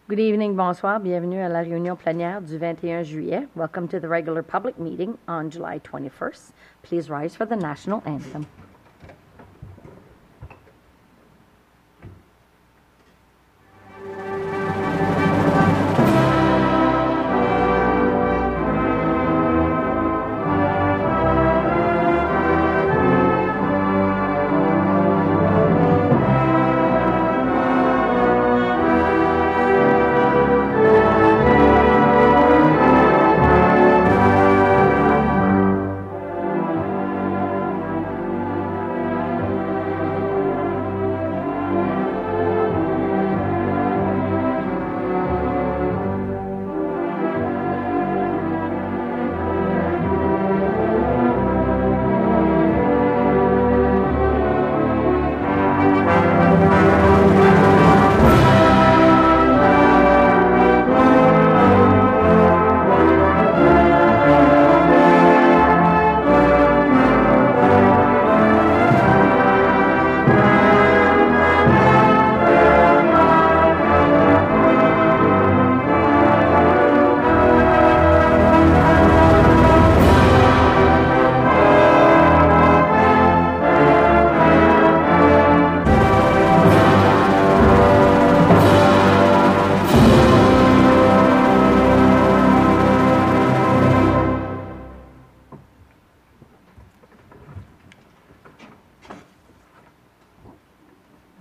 Good evening, bonsoir, bienvenue à la réunion plénière du 21 juillet. Welcome to the regular public meeting on July 21st. Please rise for the national anthem.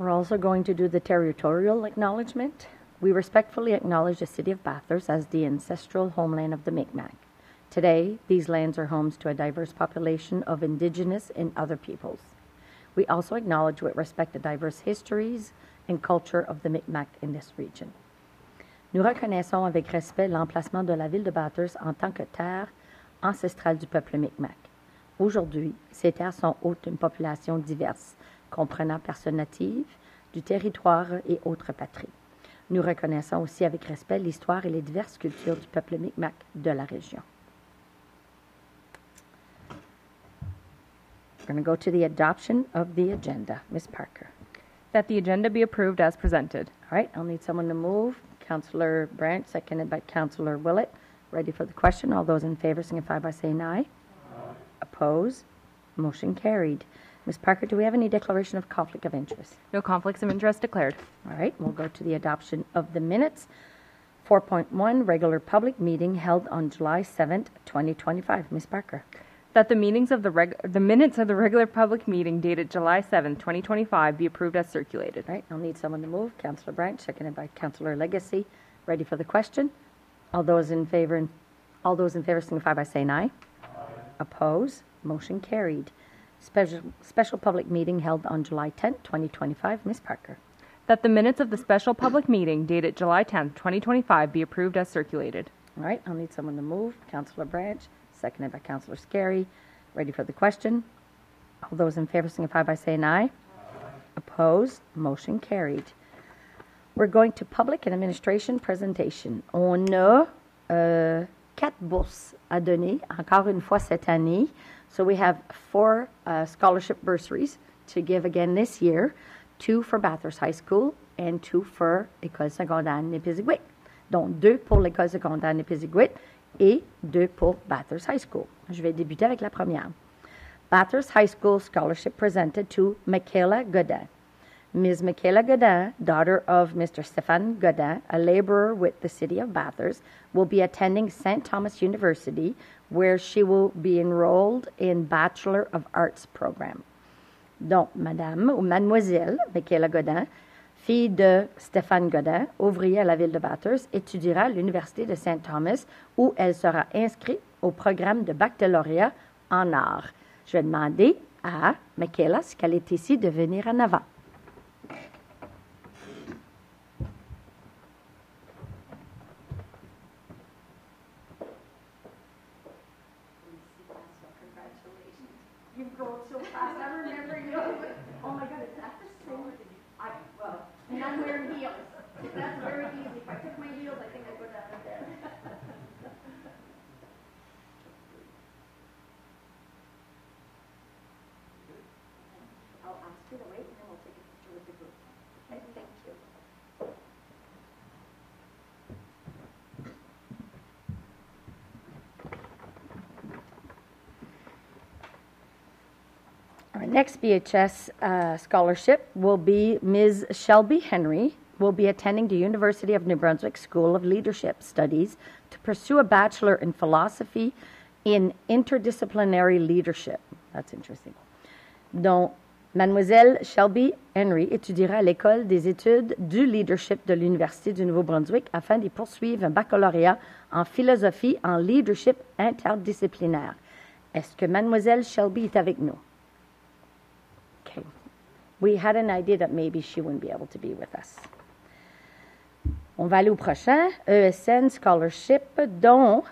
We're also going to do the territorial acknowledgement. We respectfully acknowledge the City of Bathurst as the ancestral homeland of the Mi'kmaq. Today, these lands are homes to a diverse population of Indigenous and other peoples. We also acknowledge with respect the diverse histories and culture of the Mi'kmaq in this region. Nous reconnaissons avec respect l'emplacement de la ville de Bathurst en tant que terre ancestrale du peuple Mi'kmaq. Aujourd'hui, ces terres sont hôtes d'une population diverse, comprenant personnes natives, du territoire et autres patries. Nous reconnaissons aussi avec respect l'histoire et les diverses cultures du peuple Mi'kmaq de la région. We're going to go to the adoption of the agenda. Ms. Parker. That the agenda be approved as presented. All right, I'll need someone to move. Councillor Branch, seconded by Councillor Willett. Ready for the question? All those in favor signify by saying aye. Aye. Opposed? Motion carried. Ms. Parker, do we have any declaration of conflict of interest? No conflicts of interest declared. All right, we'll go to the adoption of the minutes. 4.1, regular public meeting held on July 7th, 2025. Ms. Parker. That the minutes of the regular public meeting dated July 7th, 2025 be approved as circulated. All right, I'll need someone to move. Councillor Branch, seconded by Councillor Legacy. Ready for the question? All those in favor signify by saying aye. Aye. Opposed? Motion carried. Special public meeting held on July 10th, 2025. Ms. Parker. That the minutes of the special public meeting dated July 10th, 2025 be approved as circulated. All right, I'll need someone to move. Councillor Branch, seconded by Councillor Scarry. Ready for the question? All those in favor signify by saying aye. Aye. Opposed? Motion carried. We're going to public and administration presentation. On a 4 bourses à donner, encore une fois cette année. So we have 4 scholarship bursaries to give again this year, 2 for Bathurst High School and 2 for l'École secondaire Nipisiguit. Donc 2 pour l'École secondaire Nipisiguit et 2 pour Bathurst High School. Je vais débuter avec la première. Bathurst High School scholarship presented to Michaela Godin. Ms. Michaela Godin, daughter of Mr. Stéphane Godin, a laborer with the City of Bathurst, will be attending St. Thomas University, where she will be enrolled in Bachelor of Arts program. Donc, Madame ou Mademoiselle Michaela Godin, fille de Stéphane Godin, ouvrier à la ville de Bathurst, étudiera à l'Université de St. Thomas, où elle sera inscrite au programme de baccalauréat en arts. Je vais demander à Michaela, si elle est ici, de venir en avant. You've grown so fast. I remember you. Oh my God, is that the same? And I'm wearing heels. That's very easy. If I took my heels, I think I'd go down there. I'll ask you to wait, and then we'll take a picture with the group. Okay, thank you. Our next BHS scholarship will be Ms. Shelby Henry, will be attending the University of New Brunswick School of Leadership Studies to pursue a bachelor in philosophy in interdisciplinary leadership. That's interesting. Donc, Mademoiselle Shelby Henry étudiera à l'École des études du leadership de l'Université du Nouveau-Brunswick afin d'y poursuivre un baccalauréat en philosophie en leadership interdisciplinaire. Est-ce que Mademoiselle Shelby est avec nous? Okay. We had an idea that maybe she wouldn't be able to be with us. On va aller au prochain. ESN Scholarship, dont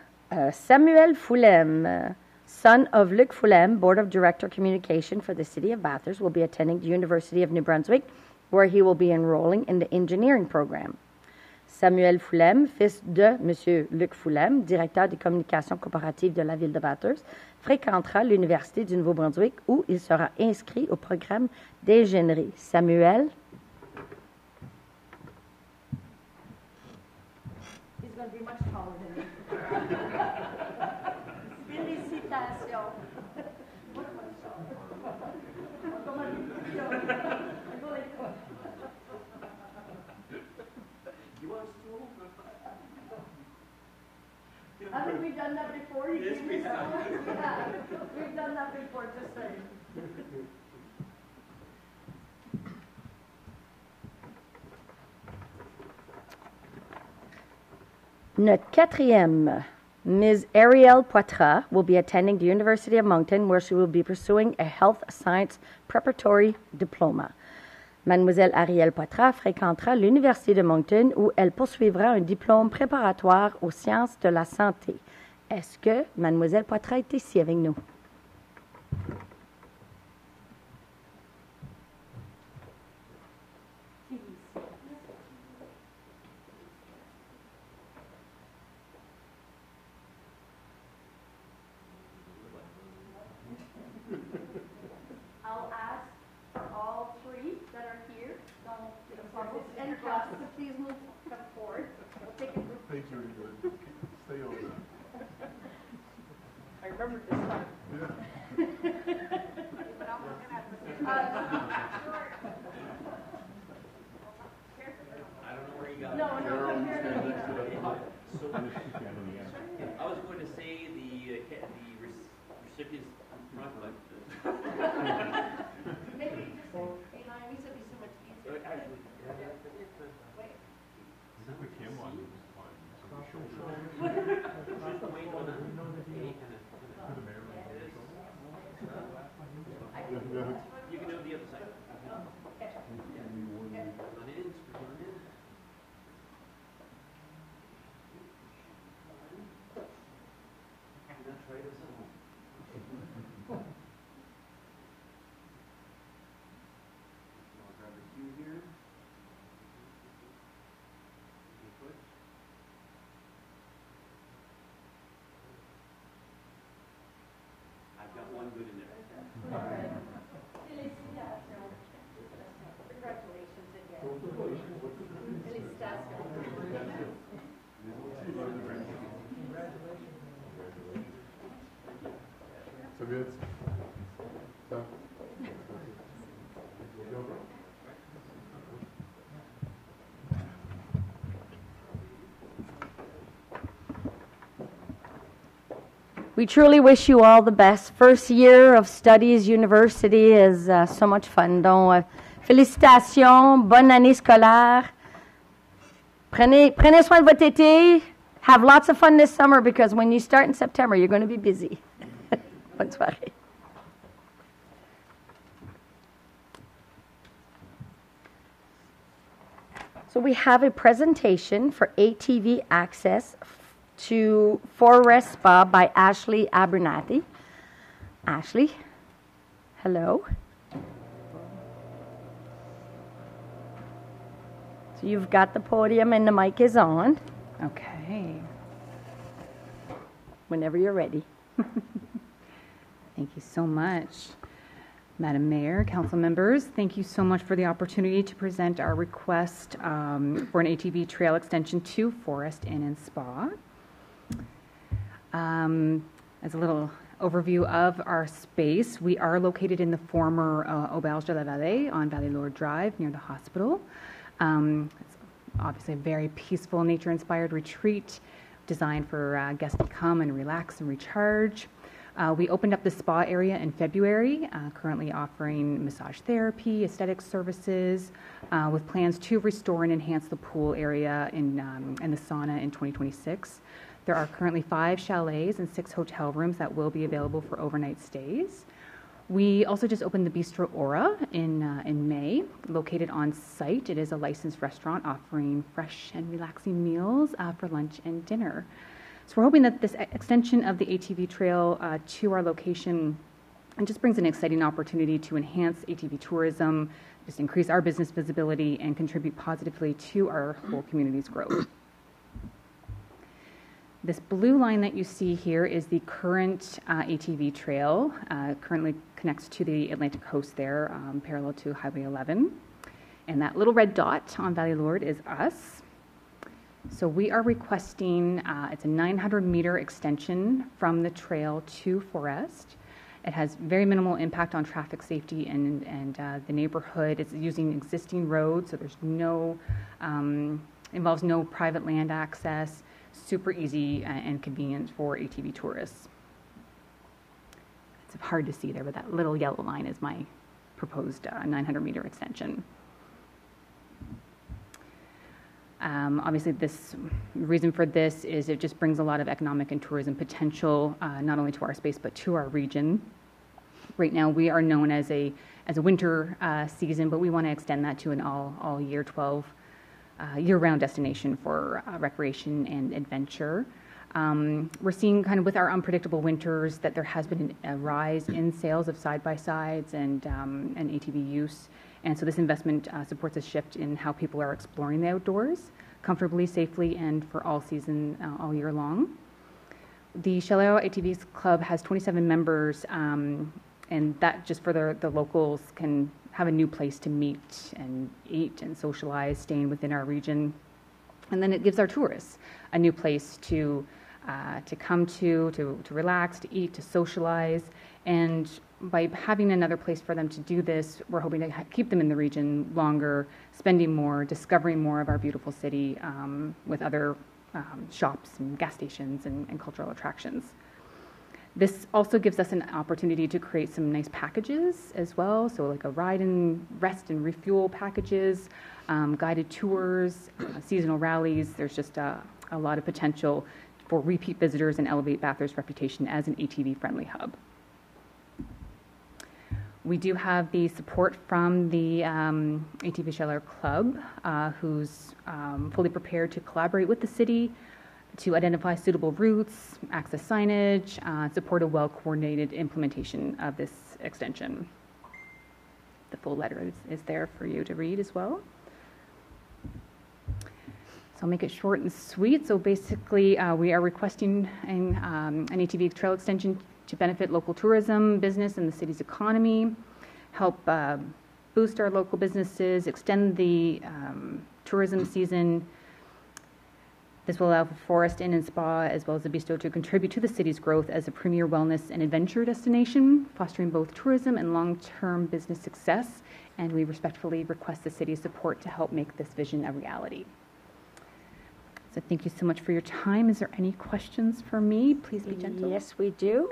Samuel Foulem, son of Luc Foulem, Board of Director Communication for the City of Bathurst, will be attending the University of New Brunswick, where he will be enrolling in the engineering program. Samuel Foulem, fils de M. Luc Foulem, directeur des communications corporatives de la ville de Bathurst, fréquentera l'Université du Nouveau-Brunswick où il sera inscrit au programme d'ingénierie. Samuel. He's going to be much taller than me. Félicitations. Haven't we done that before? Yes, we have. Yeah, we've done that before, just saying. Notre quatrième, Ms. Arielle Poitras, will be attending the University of Moncton, where she will be pursuing a health science preparatory diploma. Mademoiselle Arielle Poitras fréquentera l'Université de Moncton où elle poursuivra un diplôme préparatoire aux sciences de la santé. Est-ce que Mademoiselle Poitras est ici avec nous? I'll ask for all three that are here, and class to please come forward. We'll take a group. Thank you, good. Stay over there. I remember this time. I don't know where you got No, it. no, come here. I was going to say the recipients up front, but Maybe just behind me, so it'd be so much easier. actually, Wait. The camera on is fine. So we show wait on that. the mayor. You can do the other side. Run in, run in. Now try this at home. I'll grab the cue here. Okay, quick. I've got one good in there. Congratulations again. Felicitations. So good. So. We truly wish you all the best. First year of studies, university is so much fun. Donc, félicitations, bonne année scolaire. Prenez soin de votre été. Have lots of fun this summer because when you start in September, you're going to be busy. Bonne soirée. So we have a presentation for ATV access to Forest Spa by Ashley Abernathy. Ashley, hello. So you've got the podium and the mic is on. Okay. Whenever you're ready. Thank you so much. Madam Mayor, council members, thank you so much for the opportunity to present our request for an ATV trail extension to Forest Inn and Spa. As a little Overview of our space. We are located in the former Auberge de la Vallée on Valley Lord Drive near the hospital. It's obviously a very peaceful, nature-inspired retreat designed for guests to come and relax and recharge. We opened up the spa area in February, currently offering massage therapy, aesthetic services, with plans to restore and enhance the pool area and the sauna in 2026. There are currently 5 chalets and 6 hotel rooms that will be available for overnight stays. We also just opened the Bistro Aura in May, located on site. It is a licensed restaurant offering fresh and relaxing meals for lunch and dinner. So we're hoping that this extension of the ATV trail to our location just brings an exciting opportunity to enhance ATV tourism, just increase our business visibility, and contribute positively to our whole community's growth. This blue line that you see here is the current ATV trail. Currently connects to the Atlantic coast there, parallel to Highway 11. And that little red dot on Valley Lord is us. So we are requesting, it's a 900-meter extension from the trail to Forest. It has very minimal impact on traffic safety and the neighborhood. It's using existing roads, so there's no, involves no private land access. Super easy and convenient for ATV tourists. It's hard to see there, but that little yellow line is my proposed 900-meter extension. Obviously, the reason for this is it just brings a lot of economic and tourism potential, not only to our space, but to our region. Right now, we are known as a winter season, but we want to extend that to an all year 12 year-round destination for recreation and adventure. We're seeing kind of with our unpredictable winters that there has been a rise in sales of side-by-sides and ATV use. And so this investment supports a shift in how people are exploring the outdoors comfortably, safely, and for all season, all year long. The Chaleur ATVs Club has 27 members, and that just for the locals can have a new place to meet and eat and socialize, staying within our region. And then it gives our tourists a new place to come to relax, to eat, to socialize. And by having another place for them to do this, we're hoping to keep them in the region longer, spending more, discovering more of our beautiful city with other shops and gas stations and cultural attractions. This also gives us an opportunity to create some nice packages as well. So like a ride and rest and refuel packages, guided tours, seasonal rallies. There's just a lot of potential for repeat visitors and elevate Bathurst's reputation as an ATV-friendly hub. We do have the support from the ATV Chaleur Club, who's fully prepared to collaborate with the city to identify suitable routes, access signage, support a well-coordinated implementation of this extension. The full letter is there for you to read as well. So I'll make it short and sweet. So basically, we are requesting an ATV trail extension to benefit local tourism, business, and the city's economy, help boost our local businesses, extend the tourism season. This will allow for Forest Inn and Spa, as well as the Bistro, to contribute to the city's growth as a premier wellness and adventure destination, fostering both tourism and long-term business success. And we respectfully request the city's support to help make this vision a reality. So thank you so much for your time. Is there any questions for me? Please be gentle. Yes, we do.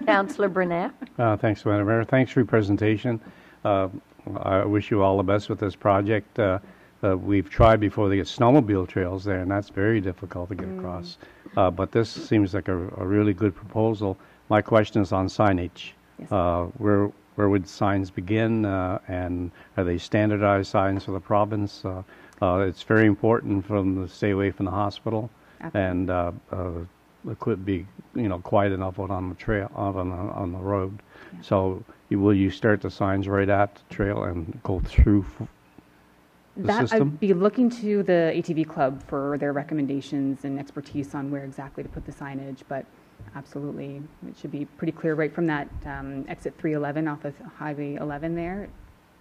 Councillor Burnett. Thanks, Madam Mayor. Thanks for your presentation. I wish you all the best with this project. We've tried before to get snowmobile trails there, and that's very difficult to get across. But this seems like a really good proposal. My question is on signage. Yes. Where would signs begin, and are they standardized signs for the province? It's very important for them to stay away from the hospital. Absolutely. And it could be, quiet enough out on the trail, out on the road. Yeah. So will you start the signs right at the trail and go through the system? I'd be looking to the ATV Club for their recommendations and expertise on where exactly to put the signage, but absolutely, it should be pretty clear right from that exit 311 off of Highway 11 there. It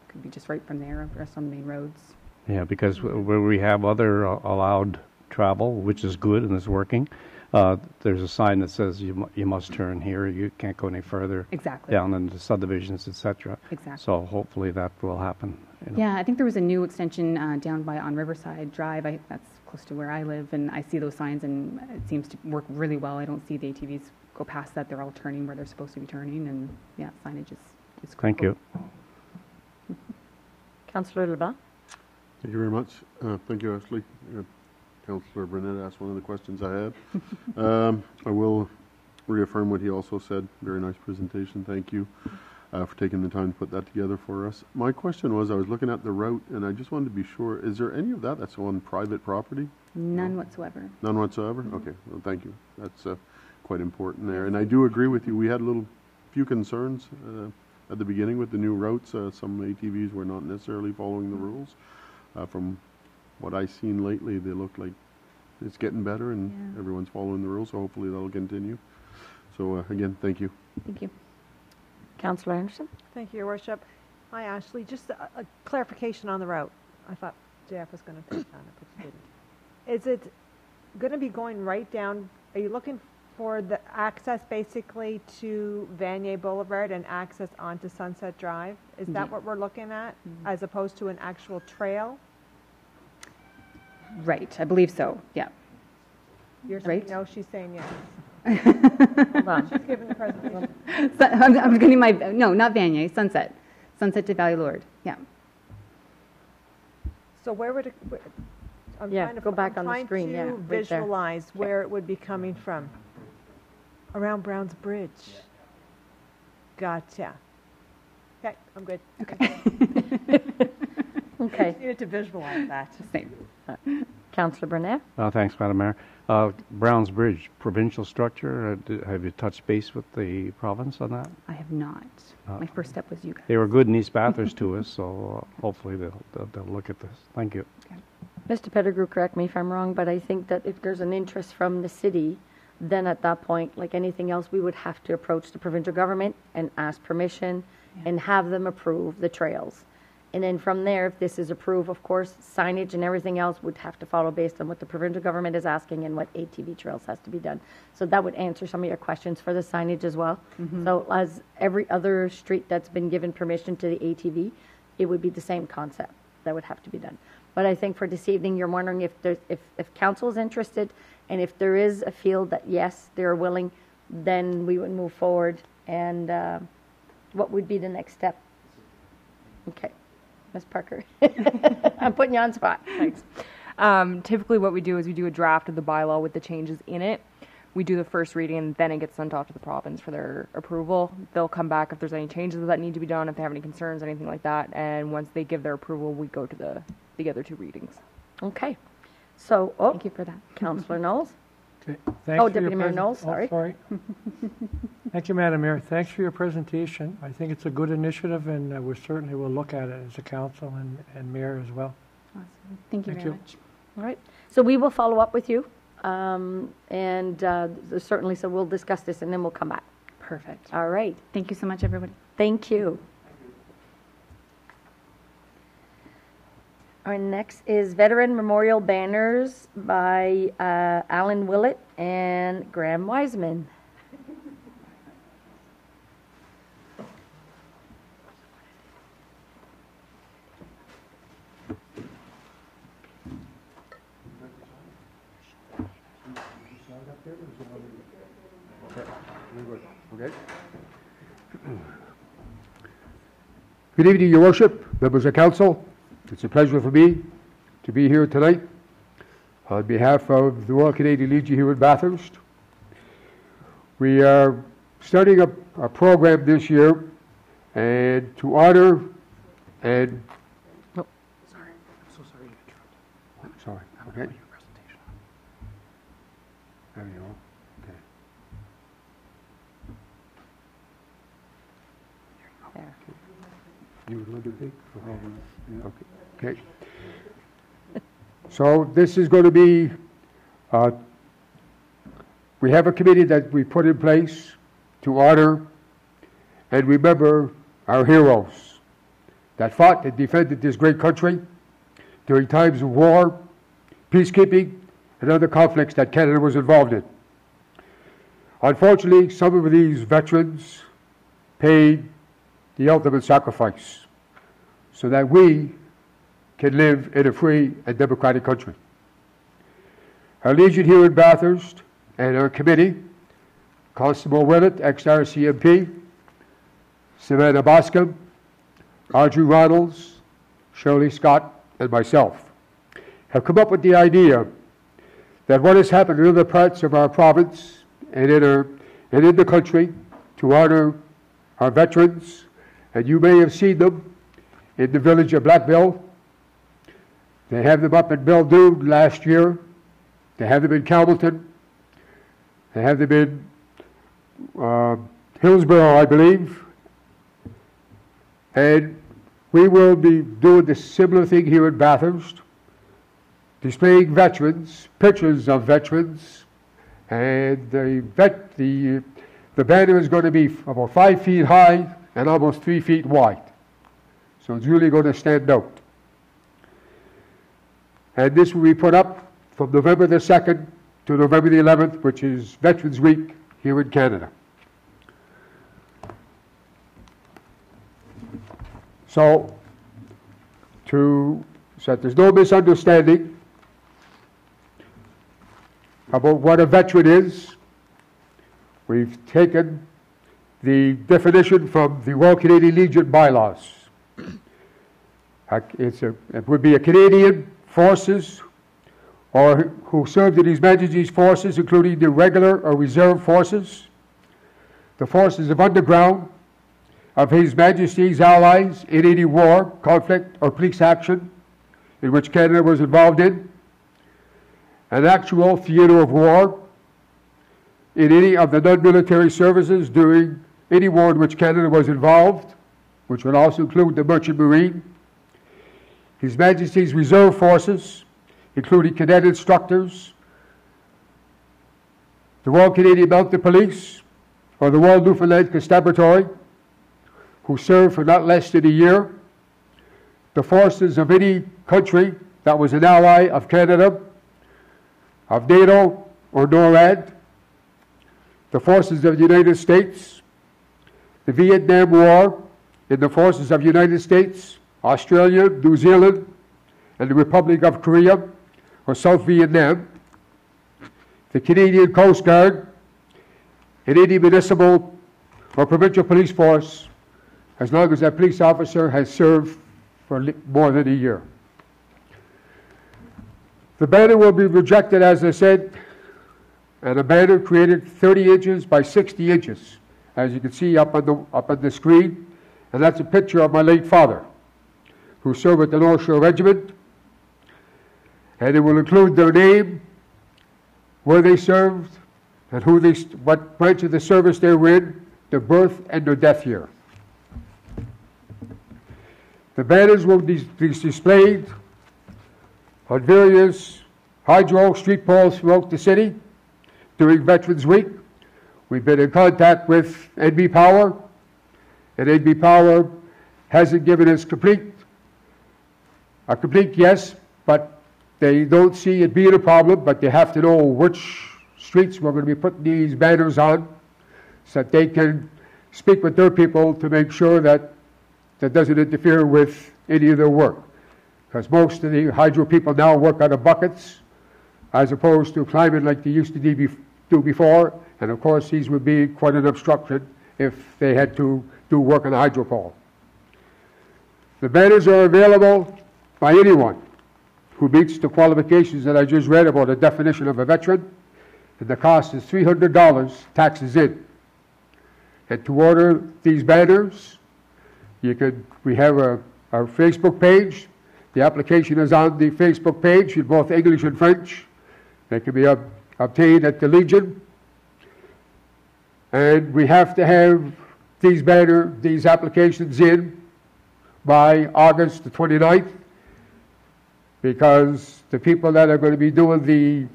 could be just right from there, rest on the main roads. Yeah, because where we have other allowed travel, which is good and is working, there's a sign that says you must turn here, you can't go any further. Exactly. Down into subdivisions, et cetera. Exactly. So hopefully that will happen. Yeah, I think there was a new extension down on Riverside Drive. That's close to where I live, and I see those signs, and it seems to work really well. I don't see the ATVs go past that. They're all turning where they're supposed to be turning, and yeah, signage is critical. Thank you. Councillor LeBlanc? Thank you very much. Thank you, Ashley. Councillor Burnett asked one of the questions I had. I will reaffirm what he also said. Very nice presentation. Thank you for taking the time to put that together for us. My question was, I was looking at the route, and I just wanted to be sure, is there any of that that's on private property? None whatsoever. None whatsoever? Okay, well, thank you. That's quite important there. And I do agree with you. We had a few concerns at the beginning with the new routes. Some ATVs were not necessarily following the rules. From what I've seen lately, they look like it's getting better and everyone's following the rules, so hopefully that'll continue. So again, thank you. Thank you. Councillor Anderson? Thank you, Your Worship. Hi, Ashley. Just a clarification on the route. I thought JF was going to take on it, but she didn't. Is it going to be going right down? Are you looking for the access basically to Vanier Boulevard and access onto Sunset Drive? Is that what we're looking at, as opposed to an actual trail? Right, I believe so. Yeah. You're Right. saying no, she's saying yes. Hold on. She's giving the presentation. I'm getting no, not Vanier, Sunset to Valley Lord. Yeah. So where would it? I'm Yeah, trying to, go back I'm on the trying screen, to yeah, right there. visualize where it would be coming from. Around Browns Bridge. Gotcha. Okay, I'm good. Okay. Needed to visualize that. Same. Councillor Burnett? Thanks, Madam Mayor. Browns Bridge, provincial structure, have you touched base with the province on that? I have not. My first step was you guys. They were good in East Bathurst to us, so hopefully they'll look at this. Thank you. Mr. Pettigrew, correct me if I'm wrong, but I think that if there's an interest from the city, then at that point, like anything else, we would have to approach the provincial government and ask permission and have them approve the trails. And then from there, if this is approved, of course, signage and everything else would have to follow based on what the provincial government is asking and what ATV trails has to be done. So that would answer some of your questions for the signage as well. So as every other street that's been given permission to the ATV, it would be the same concept that would have to be done. But I think for this evening, you're wondering if there's, if council is interested and if there is a field that, yes, they're willing, then we would move forward. And what would be the next step? Okay. Ms. Parker, I'm putting you on spot. Thanks. Typically what we do is we do a draft of the bylaw with the changes in it. We do the first reading and then it gets sent off to the province for their approval. They'll come back if there's any changes that need to be done, if they have any concerns, anything like that. And once they give their approval, we go to the other two readings. Okay. So, Thank you for that. Councillor Knowles. Okay. Thanks Oh, for your Deputy Mayor Knowles, sorry. sorry. Thank you, Madam Mayor. Thanks for your presentation. I think it's a good initiative, and we certainly will look at it as a council and mayor as well. Awesome. Thank you Thank very you. much. All right. So we will follow up with you. Certainly, so we'll discuss this and then we'll come back. Perfect. All right. Thank you so much, everybody. Thank you. Our next is Veteran Memorial Banners by Alan Willett and Graham Wiseman. Okay. Good evening, Your Worship, members of council. It's a pleasure for me to be here tonight on behalf of the Royal Canadian Legion here in Bathurst. We are starting up a program this year and to honor and... Oh, sorry. I'm so sorry to interrupt. I'm sorry. Okay. There you go. Okay. There. You would like to think? Okay. So this is going to be, we have a committee that we put in place to honor and remember our heroes that fought and defended this great country during times of war, peacekeeping, and other conflicts that Canada was involved in. Unfortunately, some of these veterans paid the ultimate sacrifice so that we can live in a free and democratic country. Our Legion here in Bathurst and our committee, Constable Willett, ex-RCMP, Savannah Boscombe, Audrey Ronalds, Shirley Scott, and myself, have come up with the idea that what has happened in other parts of our province and in the country to honor our veterans, and you may have seen them in the village of Blackville. They have them up in Beldoon last year. They have them in Campbellton. They have them in Hillsborough, I believe. And we will be doing the similar thing here in Bathurst, displaying veterans, pictures of veterans, and the banner is going to be about 5 feet high and almost 3 feet wide. So it's really going to stand out. And this will be put up from November the 2nd to November the 11th, which is Veterans Week here in Canada. So that there's no misunderstanding about what a veteran is, we've taken the definition from the Royal Canadian Legion bylaws. It would be a Canadian forces or who served in His Majesty's forces, including the regular or reserve forces, the forces of underground of His Majesty's allies in any war, conflict, or police action in which Canada was involved in, an actual theater of war in any of the non-military services during any war in which Canada was involved, which would also include the Merchant Marine, His Majesty's Reserve Forces, including cadet instructors, the Royal Canadian Mounted Police, or the Royal Newfoundland Constabulary, who served for not less than a year, the forces of any country that was an ally of Canada, of NATO or NORAD, the forces of the United States, the Vietnam War in the forces of the United States, Australia, New Zealand, and the Republic of Korea or South Vietnam, the Canadian Coast Guard, and any municipal or provincial police force, as long as that police officer has served for more than a year. The banner will be projected, as I said, and a banner created 30 inches by 60 inches, as you can see up on the screen, and that's a picture of my late father, who served with the North Shore Regiment, and it will include their name, where they served, and what branch of the service they were in, their birth and their death year. The banners will be displayed on various hydro street poles throughout the city during Veterans Week. We've been in contact with NB Power, and NB Power hasn't given us a complete yes, but they don't see it being a problem, but they have to know which streets we're going to be putting these banners on so that they can speak with their people to make sure that that doesn't interfere with any of their work. Because most of the hydro people now work out of buckets as opposed to climbing like they used to do before, and of course these would be quite an obstruction if they had to do work on a hydro pole. The banners are available by anyone who meets the qualifications that I just read about the definition of a veteran, and the cost is $300, taxes in. And to order these banners, we have our Facebook page. The application is on the Facebook page in both English and French. They can be obtained at the Legion. And we have to have these applications in by August the 29th, because the people that are going to be doing the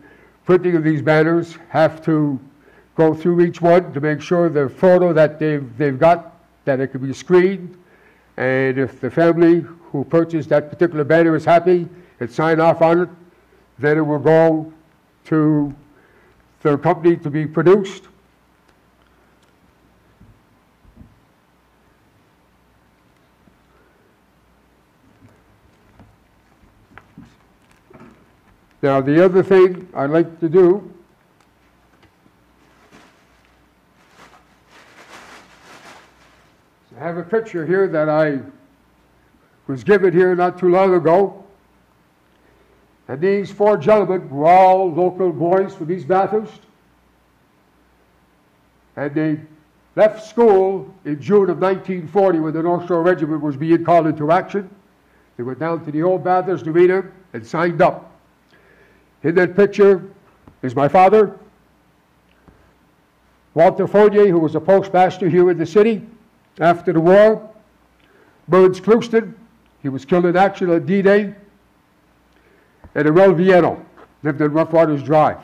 printing of these banners have to go through each one to make sure the photo that they've got, that it can be screened. And if the family who purchased that particular banner is happy and sign off on it, then it will go to their company to be produced. Now, the other thing I'd like to do is I have a picture here that I was given here not too long ago. And these four gentlemen were all local boys from East Bathurst. And they left school in June of 1940 when the North Shore Regiment was being called into action. They went down to the old Bathurst Arena and signed up. In that picture is my father, Walter Fournier, who was a postmaster here in the city after the war, Burns Clouston, he was killed in action on D-Day, and Arel Vieno, lived in Rough Waters Drive.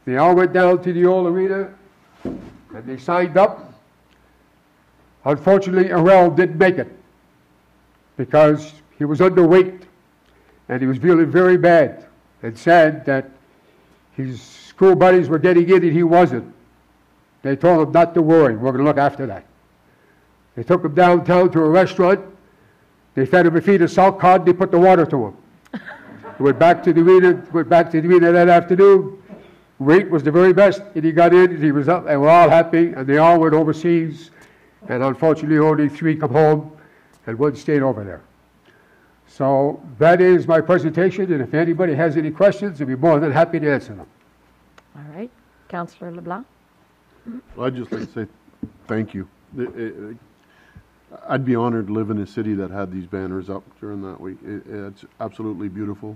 They all went down to the old arena and they signed up. Unfortunately, Arel didn't make it because he was underweight and he was feeling very bad and said that his school buddies were getting in and he wasn't. They told him not to worry, we're going to look after that. They took him downtown to a restaurant. They fed him a feed of salt cod. They put the water to him. He went back to the arena that afternoon. Weight was the very best, and he got in, and he was up, and we're all happy, and they all went overseas, and unfortunately only 3 come home, and 1 stayed over there. So that is my presentation, and if anybody has any questions, I'd be more than happy to answer them. All right. Councillor LeBlanc? Well, I'd just like to say thank you. I'd be honored to live in a city that had these banners up during that week. It's absolutely beautiful.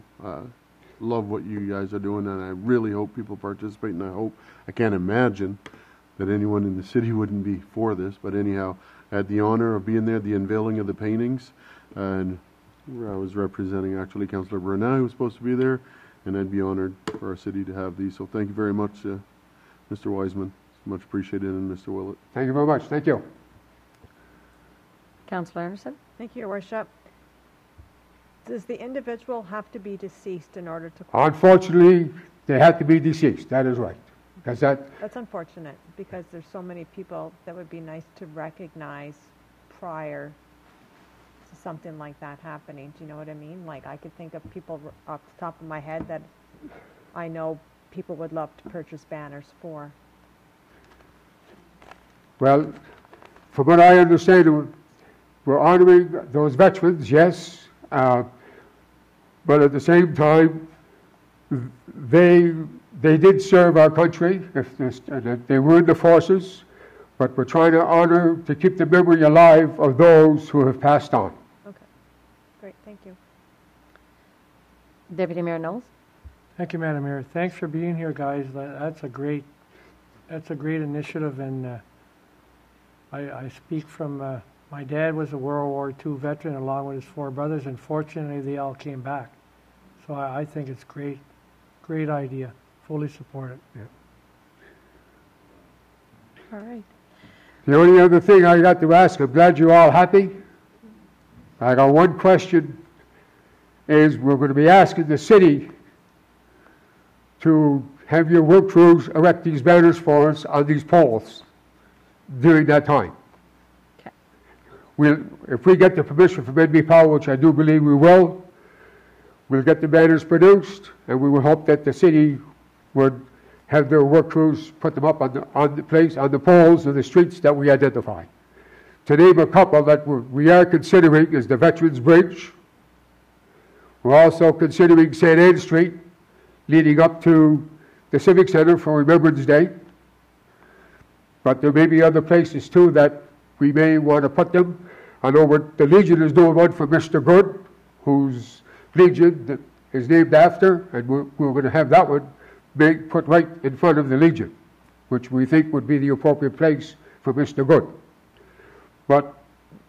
Love what you guys are doing, and I really hope people participate, and I can't imagine that anyone in the city wouldn't be for this, but anyhow, I had the honor of being there, the unveiling of the paintings, and I was representing actually Councillor Bernard, who was supposed to be there, and I'd be honored for our city to have these. So thank you very much, Mr. Wiseman. Much appreciated, and Mr. Willett. Thank you very much. Thank you. Councillor Anderson? Thank you, Your Worship. Does the individual have to be deceased in order to... Unfortunately, they had to be deceased. That is right. Because That's unfortunate, because there's so many people that would be nice to recognize prior to something like that happening. Do you know what I mean? Like, I could think of people off the top of my head that I know people would love to purchase banners for. Well, from what I understand, we're honoring those veterans, yes, but at the same time, they did serve our country. They were in the forces, but we're trying to honor, to keep the memory alive of those who have passed on. Okay, great, thank you. Deputy Mayor Knowles? Thank you, Madam Mayor. Thanks for being here, guys. That's a great initiative, and I speak from, my dad was a World War II veteran along with his 4 brothers, and fortunately they all came back. So I think it's great idea. Fully support it. Yeah. All right. The only other thing I got to ask, I'm glad you're all happy. I got one question, is we're going to be asking the city to have your work crews erect these banners for us on these poles during that time. Okay. If we get the permission from NB Power, which I do believe we will, we'll get the banners produced, and we will hope that the city would have their work crews put them up on the poles and the streets that we identify. To name a couple that we are considering is the Veterans Bridge. We're also considering St. Anne Street, leading up to the Civic Center for Remembrance Day. But there may be other places too that we may want to put them. I know the Legion is doing one for Mr. Good, whose Legion is named after, and we're going to have that one put right in front of the Legion, which we think would be the appropriate place for Mr. Good. But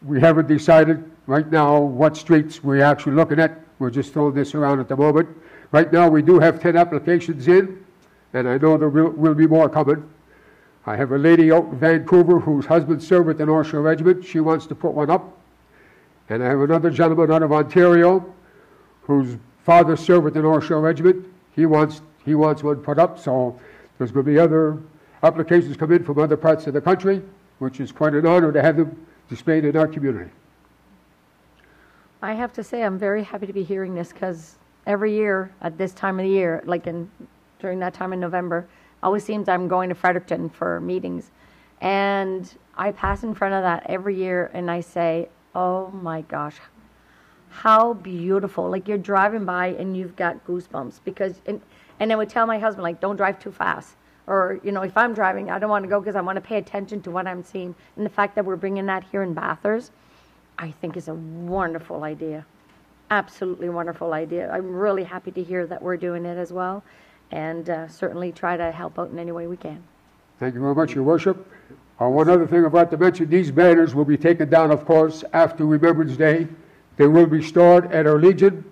we haven't decided right now what streets we're actually looking at. We're just throwing this around at the moment. Right now we do have 10 applications in, and I know there will be more coming. I have a lady out in Vancouver whose husband served with the North Shore Regiment. She wants to put one up. And I have another gentleman out of Ontario whose father served with the North Shore Regiment. He wants one put up. So there's going to be other applications come in from other parts of the country, which is quite an honor to have them displayed in our community. I have to say I'm very happy to be hearing this because every year at this time of the year, during that time in November, always seems I'm going to Fredericton for meetings. And I pass in front of that every year and I say, oh my gosh, how beautiful. Like, you're driving by and you've got goosebumps because, and I would tell my husband, like, don't drive too fast. Or, if I'm driving, I don't want to go because I want to pay attention to what I'm seeing. And the fact that we're bringing that here in Bathurst, I think is a wonderful idea. Absolutely wonderful idea. I'm really happy to hear that we're doing it as well, and certainly try to help out in any way we can. Thank you very much, Your Worship. One other thing I'd like to mention, these banners will be taken down, of course, after Remembrance Day. They will be stored at our Legion,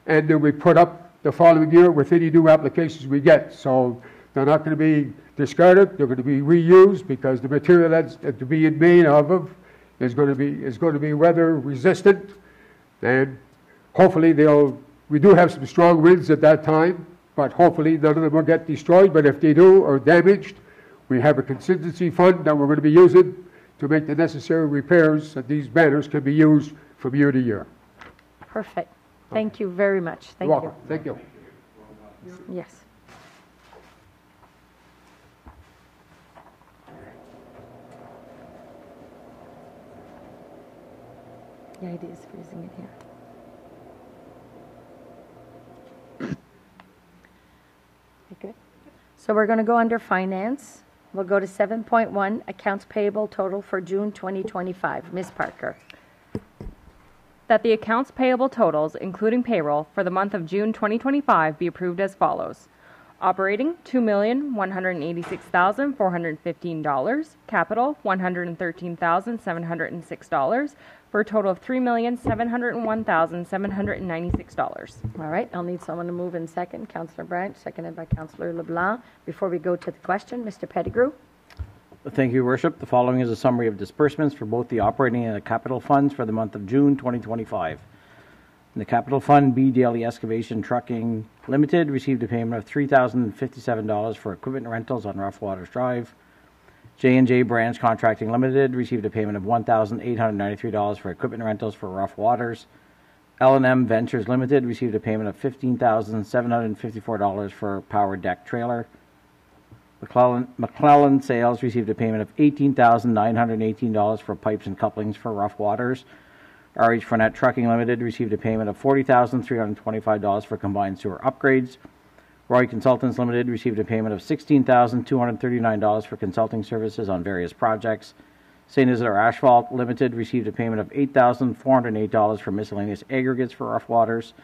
and they'll be put up the following year with any new applications we get. So they're not going to be discarded. They're going to be reused because the material that's to be made of is going to be weather resistant, and hopefully we do have some strong winds at that time, but hopefully none of them will get destroyed. But if they do or damaged, we have a contingency fund that we're going to be using to make the necessary repairs that these banners can be used from year to year. Perfect. Thank you very much. Thank You're you. welcome. Thank you. Yes. The idea is freezing it here. Okay, good. So we're going to go under finance. We'll go to 7.1, accounts payable total for June 2025. Ms. Parker. That the accounts payable totals, including payroll, for the month of June 2025 be approved as follows. Operating, $2,186,415. Capital, $113,706, for a total of $3,701,796. All right, I'll need someone to move in second. Councillor Branch, seconded by Councillor LeBlanc. Before we go to the question, Mr. Pettigrew. Thank you, Your Worship. The following is a summary of disbursements for both the operating and the capital funds for the month of June 2025. In the capital fund, B. Daily Excavation Trucking Limited received a payment of $3,057 for equipment rentals on Rough Waters Drive. J&J Branch Contracting Limited received a payment of $1,893 for equipment rentals for Rough Waters. L&M Ventures Limited received a payment of $15,754 for power deck trailer. McClellan Sales received a payment of $18,918 for pipes and couplings for Rough Waters. R.H. Fournette Trucking Limited received a payment of $40,325 for combined sewer upgrades. Roy Consultants Limited received a payment of $16,239 for consulting services on various projects. St. Isidore Asphalt Limited received a payment of $8,408 for miscellaneous aggregates for Rough Waters.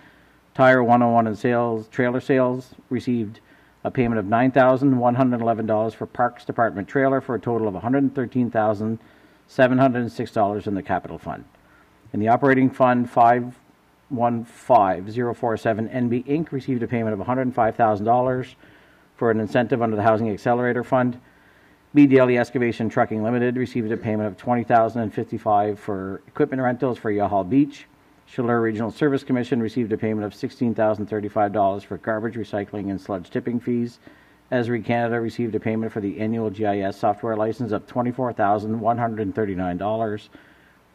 Tire 101 and Trailer Sales received a payment of $9,111 for Parks Department trailer for a total of $113,706 in the capital fund. In the operating fund, 515047 NB Inc. received a payment of $105,000 for an incentive under the Housing Accelerator Fund. B. Daily Excavation Trucking Limited received a payment of $20,055 for equipment rentals for Yahal Beach. Chaleur Regional Service Commission received a payment of $16,035 for garbage recycling and sludge tipping fees. Esri Canada received a payment for the annual GIS software license of $24,139.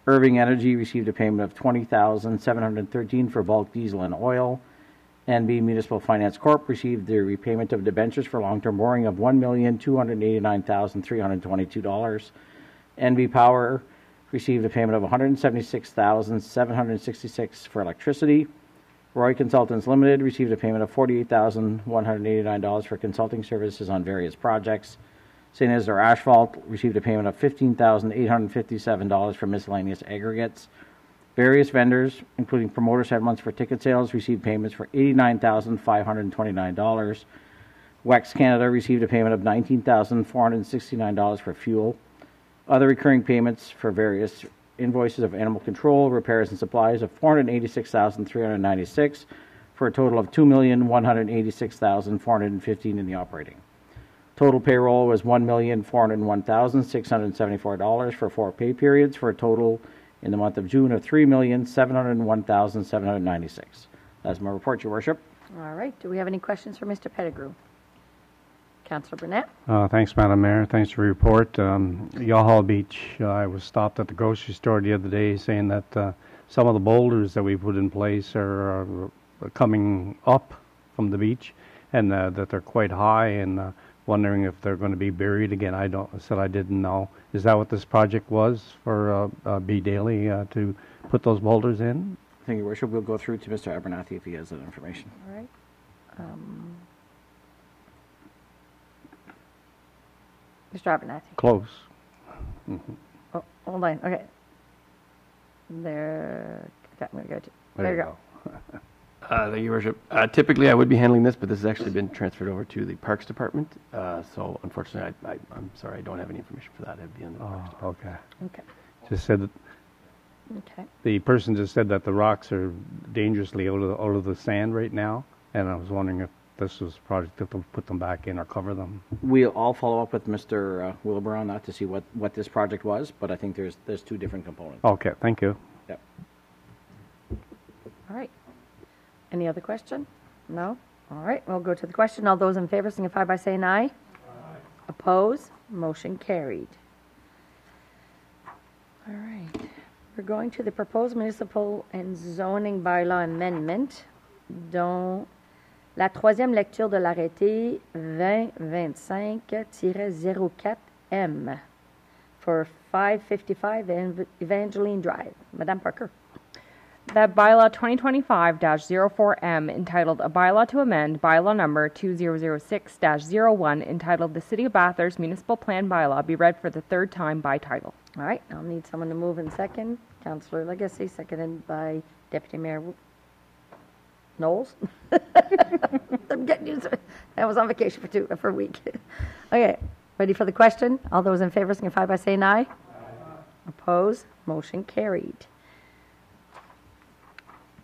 Irving Energy received a payment of $20,713 for bulk diesel and oil. NB Municipal Finance Corp. received the repayment of debentures for long-term borrowing of $1,289,322. NB Power received a payment of $176,766 for electricity. Roy Consultants Limited received a payment of $48,189 for consulting services on various projects. St. Isidore Asphalt received a payment of $15,857 for miscellaneous aggregates. Various vendors, including Promoter Settlements for ticket sales, received payments for $89,529. Wex Canada received a payment of $19,469 for fuel. Other recurring payments for various invoices of animal control, repairs, and supplies of $486,396 for a total of $2,186,415 in the operating. Total payroll was $1,401,674 for 4 pay periods for a total in the month of June of $3,701,796. That's my report, Your Worship. All right. Do we have any questions for Mr. Pettigrew? Councillor Burnett. Thanks, Madam Mayor. Thanks for your report. Yahal Beach, I was stopped at the grocery store the other day saying that some of the boulders that we put in place are coming up from the beach, and that they're quite high, and wondering if they're going to be buried again. I said I didn't know. Is that what this project was for B. Daly to put those boulders in? Thank you, Worship. We'll go through to Mr. Abernathy if he has that information. All right. Mr. Abernathy. Close. Oh, hold on. Okay. There. Okay, I'm going to go to. There you go. Thank you, Worship. Typically, I would be handling this, but this has actually been transferred over to the Parks Department. So, unfortunately, I'm sorry, I don't have any information for that. It'd be in the Parks Department. Okay. Okay. Just said that Okay. the person just said that the rocks are dangerously out of the sand right now, and I was wondering if this was a project that will put them back in or cover them. We'll all follow up with Mr. Wilbur on that to see what this project was, but I think there's two different components. Okay, thank you. Yep. All right. Any other question? No? All right, we'll go to the question. All those in favor signify by saying aye. Aye. Oppose? Motion carried. All right. We're going to the proposed municipal and zoning bylaw amendment, dont la troisième lecture de l'arrêté 2025-04M for 555 Evangeline Drive. Madame Parker. That bylaw 2025-04M entitled A Bylaw to Amend Bylaw Number 2006-01 entitled The City of Bathurst Municipal Plan Bylaw be read for the third time by title. All right, I'll need someone to move in second. Councillor Legacy, seconded by Deputy Mayor Knowles. I'm getting used to it. I was on vacation for a week. Okay, ready for the question? All those in favor signify by saying aye. Aye. Opposed? Motion carried.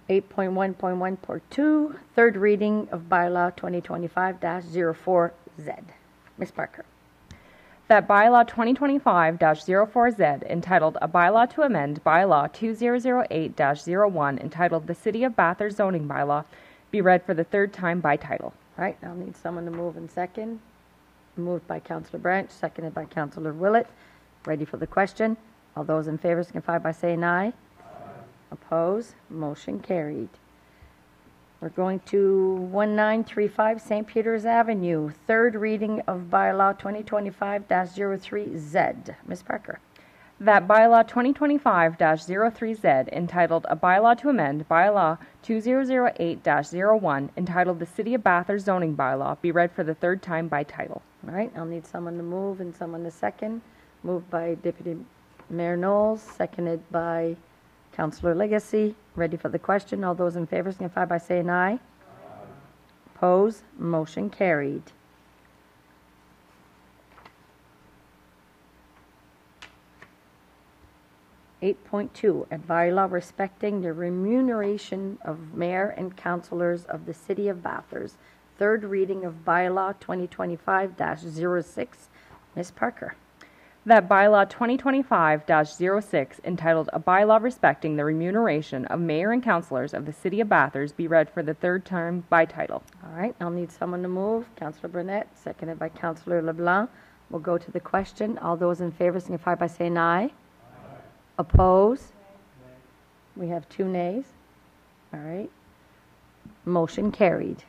8.1.1.2, third reading of bylaw 2025-04Z. Ms. Parker. That bylaw 2025-04Z entitled A Bylaw to Amend Bylaw 2008-01 entitled The City of Bathurst Zoning Bylaw be read for the third time by title. All right, I'll need someone to move in second. Moved by Councillor Branch, seconded by Councillor Willett. Ready for the question? All those in favor signify by saying aye. Opposed? Motion carried. We're going to 1935 St. Peters Avenue, third reading of bylaw 2025-03Z. Ms. Parker. That bylaw 2025-03Z entitled A Bylaw to Amend Bylaw 2008-01 entitled The City of Bathurst Zoning Bylaw be read for the third time by title. All right, I'll need someone to move and someone to second. Moved by Deputy Mayor Knowles, seconded by Councillor Legacy. Ready for the question? All those in favor signify by saying aye. Aye. Opposed? Motion carried. (8.2) A bylaw respecting the remuneration of mayor and councillors of the City of Bathurst. Third reading of bylaw 2025-06. Ms. Parker. That bylaw 2025-06 entitled A Bylaw Respecting the Remuneration of Mayor and Councillors of the City of Bathurst be read for the third time by title. All right, I'll need someone to move. Councillor Burnett, seconded by Councillor LeBlanc. We'll go to the question. All those in favor signify by saying aye. Aye. Oppose? We have 2 nays. All right. Motion carried.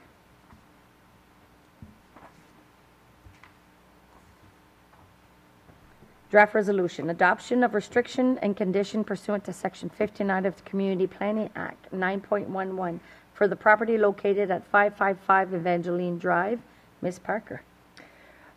Draft resolution, adoption of restriction and condition pursuant to Section 59 of the Community Planning Act 9.11 for the property located at 555 Evangeline Drive. Ms. Parker.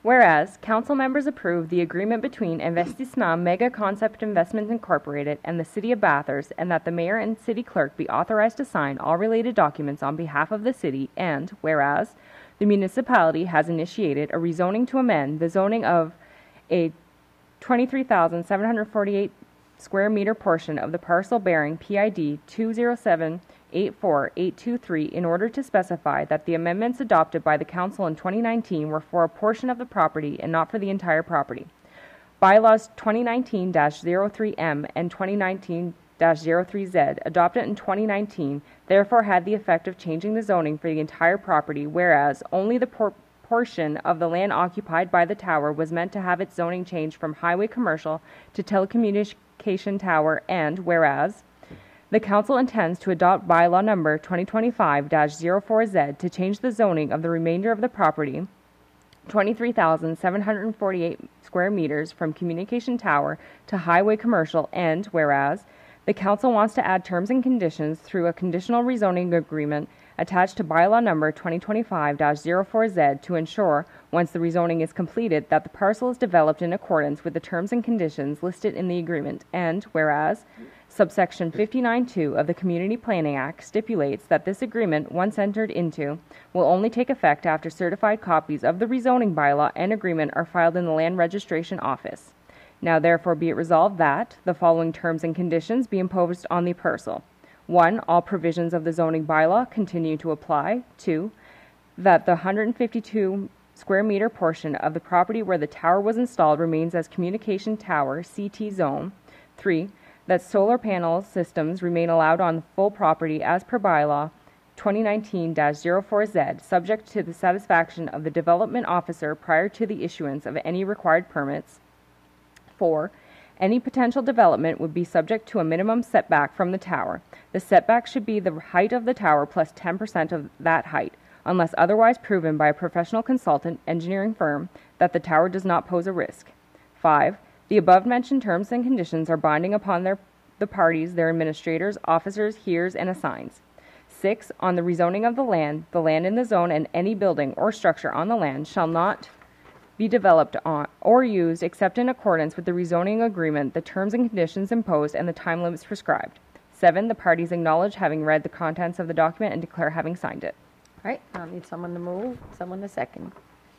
Whereas, council members approve the agreement between Investissement Mega Concept Investments Incorporated and the City of Bathurst, and that the mayor and city clerk be authorized to sign all related documents on behalf of the city, and whereas, the municipality has initiated a rezoning to amend the zoning of a 23,748 square meter portion of the parcel bearing PID 207-84823 in order to specify that the amendments adopted by the council in 2019 were for a portion of the property and not for the entire property. Bylaws 2019-03M and 2019-03Z adopted in 2019 therefore had the effect of changing the zoning for the entire property, whereas only the portion of the land occupied by the tower was meant to have its zoning changed from highway commercial to telecommunication tower, and whereas The council intends to adopt bylaw number 2025-04Z to change the zoning of the remainder of the property, 23,748 square meters, from communication tower to highway commercial, and whereas the council wants to add terms and conditions through a conditional rezoning agreement attached to bylaw number 2025-04Z to ensure, once the rezoning is completed, that the parcel is developed in accordance with the terms and conditions listed in the agreement, and whereas subsection 59(2) of the Community Planning Act stipulates that this agreement, once entered into, will only take effect after certified copies of the rezoning bylaw and agreement are filed in the Land Registration Office. Now therefore be it resolved that the following terms and conditions be imposed on the parcel. 1. All provisions of the zoning bylaw continue to apply. 2. That the 152 square meter portion of the property where the tower was installed remains as communication tower CT zone. 3. That solar panel systems remain allowed on the full property as per bylaw 2019-04Z, subject to the satisfaction of the development officer prior to the issuance of any required permits. 4. Any potential development would be subject to a minimum setback from the tower. The setback should be the height of the tower plus 10% of that height, unless otherwise proven by a professional consultant engineering firm that the tower does not pose a risk. 5. The above-mentioned terms and conditions are binding upon the parties, their administrators, officers, hears, and assigns. 6. On the rezoning of the land in the zone, and any building or structure on the land shall not be developed on or used except in accordance with the rezoning agreement, the terms and conditions imposed, and the time limits prescribed. 7. The parties acknowledge having read the contents of the document and declare having signed it. All right, I'll need someone to move, someone to second.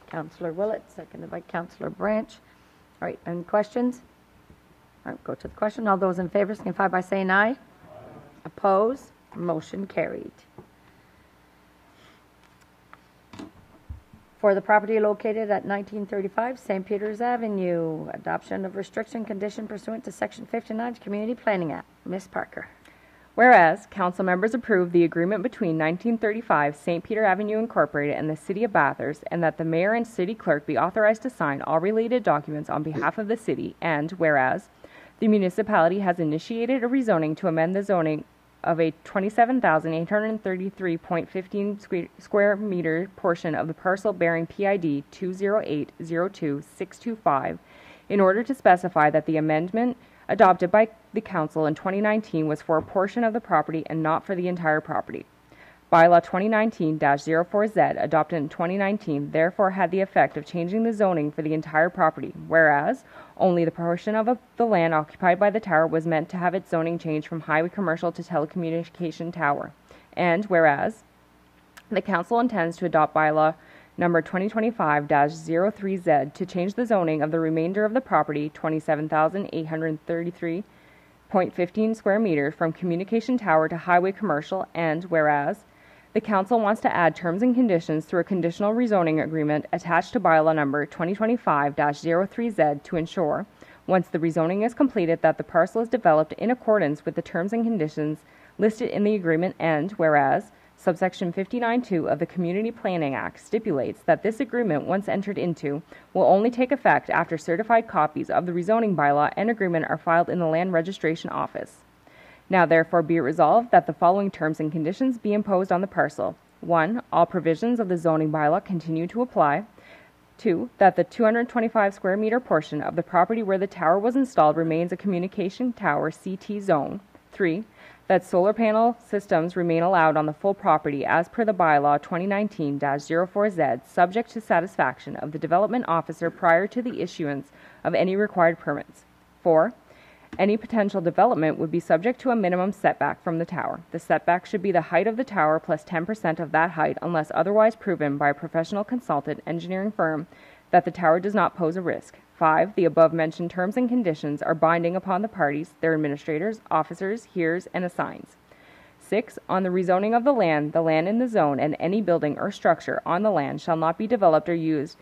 Councillor Willett, seconded by Councillor Branch. All right, any questions? All right, go to the question. All those in favor signify by saying aye. Aye. Opposed? Motion carried. For the property located at 1935 St. Peter's Avenue, adoption of restriction condition pursuant to Section 59 of the Community Planning Act. Ms. Parker. Whereas, council members approve the agreement between 1935 St. Peter Avenue Incorporated and the City of Bathurst, and that the mayor and city clerk be authorized to sign all related documents on behalf of the city, and whereas the municipality has initiated a rezoning to amend the zoning of a 27,833.15 square meter portion of the parcel bearing PID 20802-625 in order to specify that the amendment adopted by the council in 2019 was for a portion of the property and not for the entire property. Bylaw 2019-04Z, adopted in 2019, therefore had the effect of changing the zoning for the entire property, whereas only the portion of the land occupied by the tower was meant to have its zoning changed from highway commercial to telecommunication tower. And whereas the council intends to adopt bylaw number 2025-03Z to change the zoning of the remainder of the property, 27,833.15 square meters, from communication tower to highway commercial, and whereas the council wants to add terms and conditions through a conditional rezoning agreement attached to bylaw number 2025-03Z to ensure, once the rezoning is completed, that the parcel is developed in accordance with the terms and conditions listed in the agreement, and whereas subsection 59(2) of the Community Planning Act stipulates that this agreement, once entered into, will only take effect after certified copies of the rezoning bylaw and agreement are filed in the Land Registration Office. Now therefore be it resolved that the following terms and conditions be imposed on the parcel. 1. All provisions of the zoning bylaw continue to apply. 2. That the 225 square meter portion of the property where the tower was installed remains a communication tower CT zone. 3. That solar panel systems remain allowed on the full property as per the bylaw 2019-04Z, subject to satisfaction of the development officer prior to the issuance of any required permits. 4. Any potential development would be subject to a minimum setback from the tower. The setback should be the height of the tower plus 10% of that height, unless otherwise proven by a professional consultant engineering firm that the tower does not pose a risk. 5. The above-mentioned terms and conditions are binding upon the parties, their administrators, officers, hears, and assigns. 6. On the rezoning of the land in the zone, and any building or structure on the land shall not be developed or used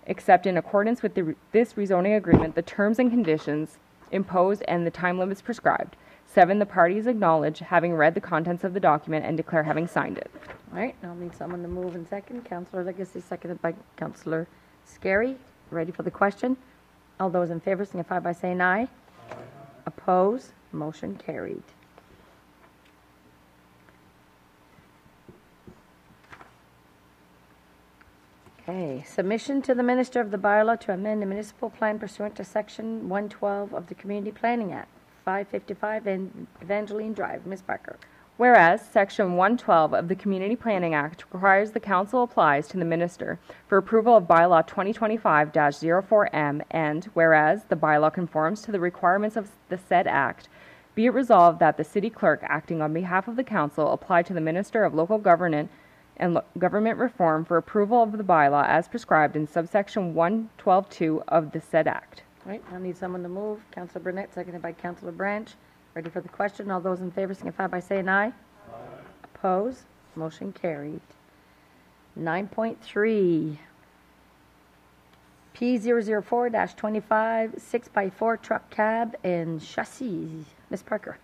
except in accordance with this rezoning agreement, the terms and conditions imposed, and the time limits prescribed. 7. The parties acknowledge having read the contents of the document and declare having signed it. All right, I'll need someone to move and second. Councillor Legacy, seconded by Councillor Scary. Ready for the question? All those in favor signify by saying aye. Aye. Opposed? Motion carried. Okay, submission to the Minister of the bylaw to amend the municipal plan pursuant to Section 112 of the Community Planning Act, 555 and Evangeline Drive. Ms. Parker. Whereas Section 112 of the Community Planning Act requires the Council applies to the Minister for approval of Bylaw 2025-04M, and whereas the bylaw conforms to the requirements of the said Act, be it resolved that the City Clerk, acting on behalf of the Council, apply to the Minister of Local Government and Government Reform for approval of the bylaw as prescribed in subsection 112.2 of the said Act. All right, I need someone to move. Councillor Burnett, seconded by Councillor Branch. Ready for the question? All those in favor signify by saying aye. Aye. Opposed? Motion carried. 9.3. P004-25 6x4 truck cab and chassis. Ms. Parker.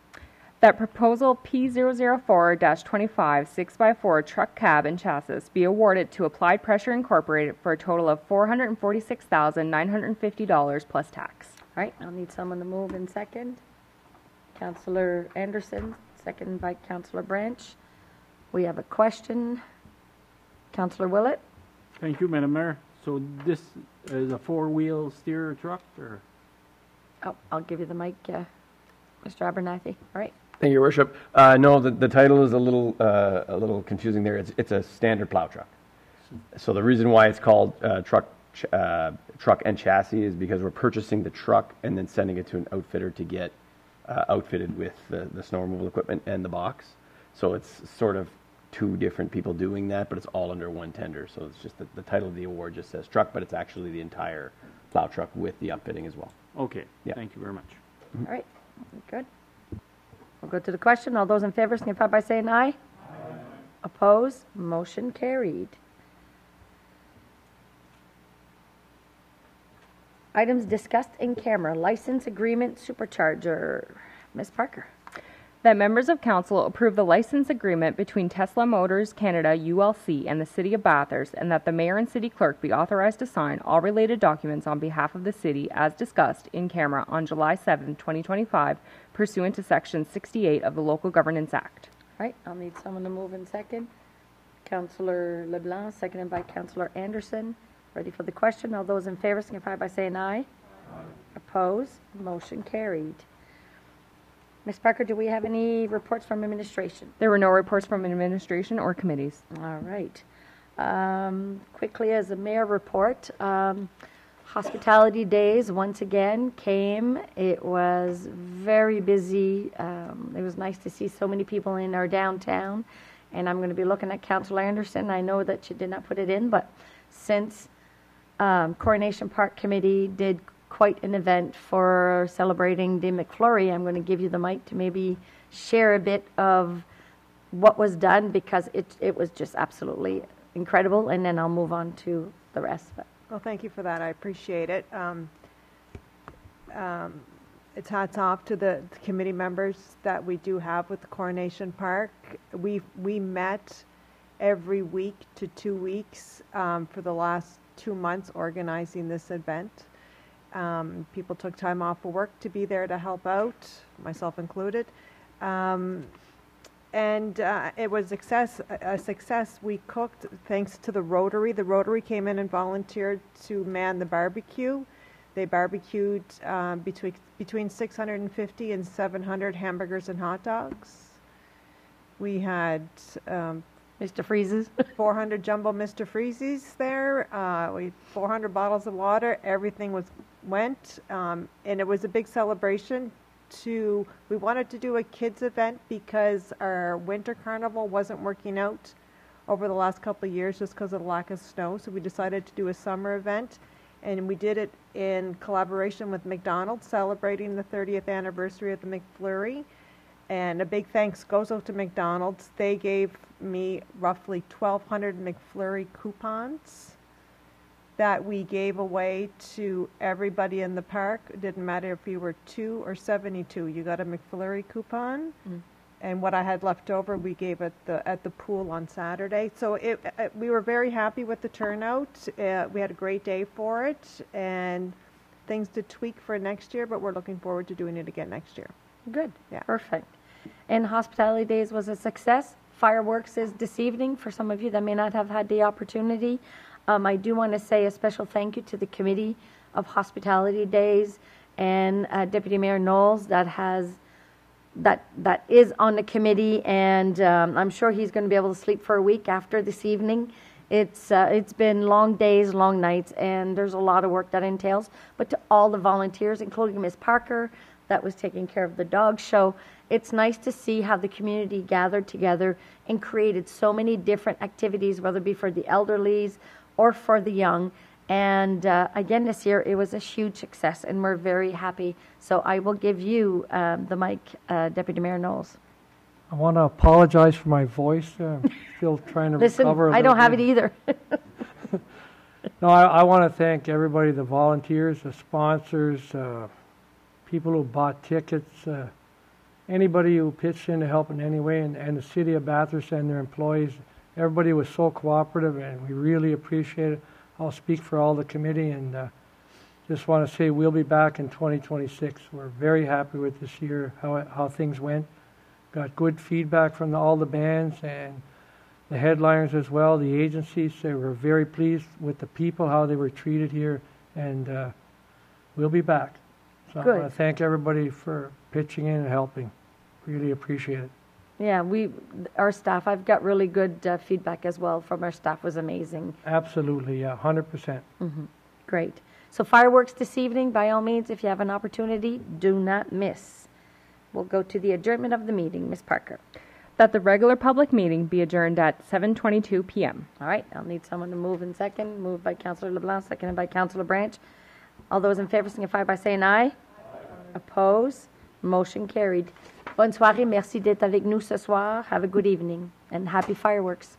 That proposal P004-25 6x4 truck cab and chassis be awarded to Applied Pressure Incorporated for a total of $446,950 plus tax. All right, I'll need someone to move in second. Councillor Anderson, second by Councillor Branch. We have a question. Councillor Willett? Thank you, Madam Mayor. So this is a four-wheel steer truck, or? Oh, I'll give you the mic, Mr. Abernathy. All right. Thank you, Your Worship. No, the title is a little confusing there. It's a standard plow truck. So the reason why it's called truck and chassis is because we're purchasing the truck and then sending it to an outfitter to get outfitted with the snow removal equipment and the box. So it's sort of two different people doing that, but it's all under one tender. So it's just the title of the award just says truck, but it's actually the entire plow truck with the upfitting as well. Okay, yeah. Thank you very much. All right, good. We'll go to the question. All those in favor signify by saying aye. Aye. Opposed? Motion carried. Items discussed in camera. License agreement supercharger. Ms. Parker. That members of council approve the license agreement between Tesla Motors Canada ULC and the City of Bathurst, and that the mayor and city clerk be authorized to sign all related documents on behalf of the city as discussed in camera on July 7, 2025, pursuant to Section 68 of the Local Governance Act. All right, I'll need someone to move in second. Councillor LeBlanc, seconded by Councillor Anderson. Ready for the question? All those in favor signify by saying aye. Aye. Opposed? Motion carried. Ms. Parker, do we have any reports from administration? There were no reports from administration or committees. All right. Quickly, as a mayor report, Hospitality Days once again came. It was very busy. It was nice to see so many people in our downtown. And I'm going to be looking at Councillor Anderson. I know that she did not put it in, but since Coronation Park Committee did quite an event for celebrating the McFlurry, I'm going to give you the mic to maybe share a bit of what was done, because it was just absolutely incredible, and then I'll move on to the rest. Well, thank you for that. I appreciate it. It's hats off to the committee members that we do have with the Coronation Park. We met every week to 2 weeks for the last 2 months organizing this event. People took time off of work to be there to help out, myself included. And it was a success. We cooked thanks to the Rotary. The Rotary came in and volunteered to man the barbecue. They barbecued between 650 and 700 hamburgers and hot dogs. We had Mr. Freeze's 400 jumbo Mr. Freeze's there. We had 400 bottles of water. Everything went, and it was a big celebration. We wanted to do a kids event because our winter carnival wasn't working out over the last couple of years just because of the lack of snow. So we decided to do a summer event, and we did it in collaboration with McDonald's, celebrating the 30th anniversary of the McFlurry. And a big thanks goes out to McDonald's. They gave me roughly 1,200 McFlurry coupons that we gave away to everybody in the park. It didn't matter if you were 2 or 72. You got a McFlurry coupon. Mm. And what I had left over, we gave at the pool on Saturday. So we were very happy with the turnout. We had a great day for it, and things to tweak for next year, but we're looking forward to doing it again next year. Good. Yeah. Perfect. And Hospitality Days was a success. Fireworks is this evening for some of you that may not have had the opportunity. I do want to say a special thank you to the Committee of Hospitality Days and Deputy Mayor Knowles that is on the committee, and I'm sure he's going to be able to sleep for a week after this evening. It's been long days, long nights, and there's a lot of work that entails. But to all the volunteers, including Ms. Parker, that was taking care of the dog show, it's nice to see how the community gathered together and created so many different activities, whether it be for the elderlies or for the young. And again, this year, it was a huge success, and we're very happy. So I will give you the mic, Deputy Mayor Knowles. I want to apologize for my voice. Still trying to Listen, recover. I don't have it either. No, I want to thank everybody, the volunteers, the sponsors, people who bought tickets, anybody who pitched in to help in any way, and the city of Bathurst and their employees. Everybody was so cooperative, and we really appreciate it. I'll speak for all the committee, and just want to say we'll be back in 2026. We're very happy with this year, how things went. Got good feedback from all the bands and the headliners as well, the agencies. They were very pleased with the people, how they were treated here, and we'll be back. So Good. I want to thank everybody for pitching in and helping. Really appreciate it. Yeah, our staff, I've got really good feedback as well from our staff. Was amazing. Absolutely, yeah, 100%. Great. So fireworks this evening, by all means, if you have an opportunity, do not miss. We'll go to the adjournment of the meeting. Ms. Parker. That the regular public meeting be adjourned at 7:22 p.m. All right, I'll need someone to move in second. Moved by Councillor LeBlanc, seconded by Councillor Branch. All those in favor signify by saying aye. Oppose. Motion carried. Bonne soirée. Merci d'être avec nous ce soir. Have a good evening and happy fireworks.